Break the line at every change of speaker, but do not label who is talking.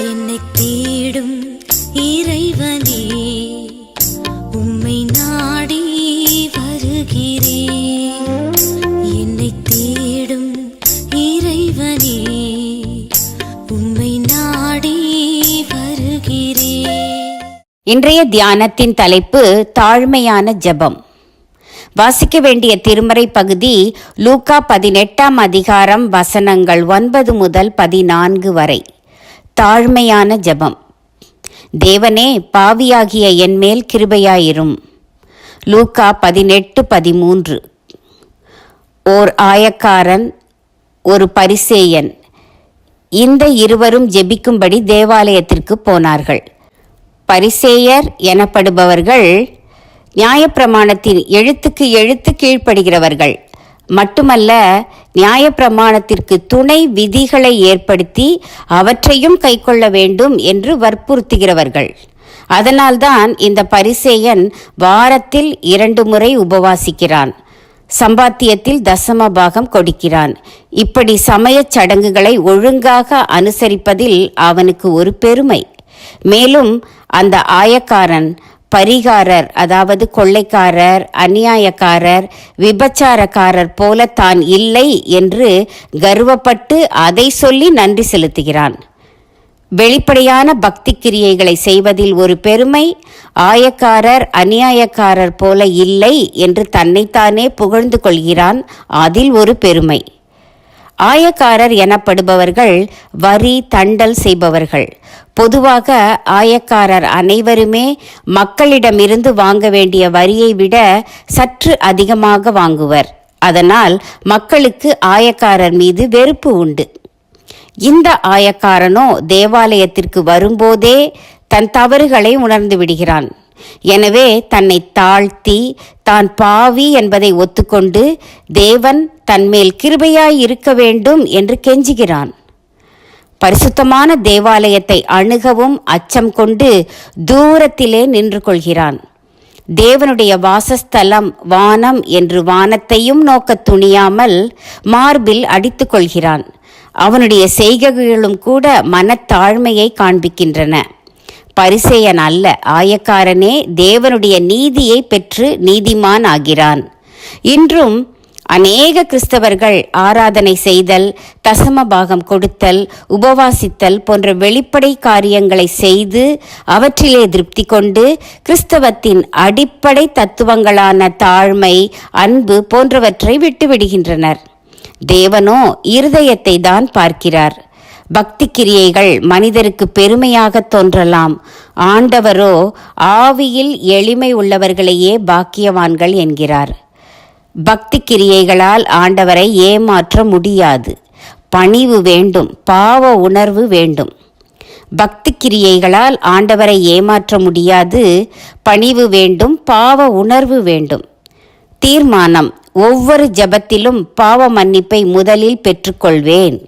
என்னை தேடும் இறைவனே, உம்மை நாடி வருகிறேன். என்னை தேடும் இறைவனே, உம்மை நாடி வருகிறேன்.
இன்றைய தியானத்தின் தலைப்பு தாழ்மையான ஜெபம். வாசிக்க வேண்டிய திருமறை பகுதி லூக்கா 18ஆம் அதிகாரம் வசனங்கள் 9 முதல் 14 வரை. தாழ்மையான ஜெபம். தேவனே, பாவியாகிய என்மேல் கிருபையாயிரும். லூக்கா 18:13. ஓர் ஆயக்காரன், ஒரு பரிசேயன், இந்த இருவரும் ஜெபிக்கும்படி தேவாலயத்திற்கு போனார்கள். பரிசேயர் எனப்படுபவர்கள் நியாயப்பிரமாணத்தின் எழுத்துக்கு எழுத்து கீழ்ப்படுகிறவர்கள் மட்டுமல்ல, நியாயப்பிரமாணத்திற்கு துணை விதிகளை ஏற்படுத்தி அவற்றையும் கைக்கொள்ள வேண்டும் என்று வற்புறுத்துகிறவர்கள். அதனால்தான் இந்த பரிசேயன் வாரத்தில் 2 முறை உபவாசிக்கிறான், சம்பாத்தியத்தில் தசம பாகம் கொடுக்கிறான். இப்படி சமயச் சடங்குகளை ஒழுங்காக அனுசரிப்பதில் அவனுக்கு ஒரு பெருமை. மேலும் அந்த ஆயக்காரன் பரிகாரர், அதாவது கொள்ளைக்காரர், அநியாயக்காரர், விபச்சாரக்காரர் போல தான் இல்லை என்று கர்வப்பட்டு அதை சொல்லி நன்றி செலுத்துகிறான். வெளிப்படையான பக்தி கிரியைகளை செய்வதில் ஒரு பெருமை, ஆயக்காரர் அநியாயக்காரர் போல இல்லை என்று தன்னைத்தானே புகழ்ந்து கொள்கிறான், அதில் ஒரு பெருமை. ஆயக்காரர் எனப்படுபவர்கள் வரி தண்டல் செய்பவர்கள். பொதுவாக ஆயக்காரர் அனைவருமே மக்களிடமிருந்து வாங்க வேண்டிய வரியை விட சற்று அதிகமாக வாங்குவர். அதனால் மக்களுக்கு ஆயக்காரர் மீது வெறுப்பு உண்டு. இந்த ஆயக்காரனோ தேவாலயத்திற்கு வரும்போதே தன் தவறுகளை உணர்ந்து விடுகிறான். எனவே தன்னை தாழ்த்தி தான் பாவி என்பதை ஒத்துக்கொண்டு தேவன் தன்மேல் கிருபையாய் இருக்க வேண்டும் என்று கெஞ்சுகிறான். பரிசுத்தமான தேவாலயத்தை அணுகவும் அச்சம் கொண்டு தூரத்திலே நின்று கொள்கிறான். தேவனுடைய வாசஸ்தலம் வானம் என்று வானத்தையும் நோக்க துணியாமல் மார்பில் அடித்து கொள்கிறான். அவனுடைய செய்கைகளும் கூட மனத்தாழ்மையை காண்பிக்கின்றன. பரிசேயன் அல்ல, ஆயக்காரனே தேவனுடைய நீதியை பெற்று நீதிமான் ஆகிறான். இன்றும் அநேக கிறிஸ்தவர்கள் ஆராதனை செய்தல், தசம பாகம் கொடுத்தல், உபவாசித்தல் போன்ற வெளிப்படை காரியங்களை செய்து அவற்றிலே திருப்தி கொண்டு கிறிஸ்தவத்தின் அடிப்படை தத்துவங்களான தாழ்மை, அன்பு போன்றவற்றை விட்டுவிடுகின்றனர். தேவனோ இருதயத்தை தான் பார்க்கிறார். பக்தி கிரியைகள் மனிதருக்கு பெருமையாக தோன்றலாம். ஆண்டவரோ ஆவியில் எளிமை உள்ளவர்களையே பாக்கியவான்கள் என்கிறார். பக்தி கிரியைகளால் ஆண்டவரை ஏமாற்ற முடியாது. பணிவு வேண்டும், பாவ உணர்வு வேண்டும். பக்தி கிரியைகளால் ஆண்டவரை ஏமாற்ற முடியாது. பணிவு வேண்டும், பாவ உணர்வு வேண்டும். தீர்மானம்: ஒவ்வொரு ஜெபத்திலும் பாவ மன்னிப்பை முதலில் பெற்றுக்கொள்வேன்.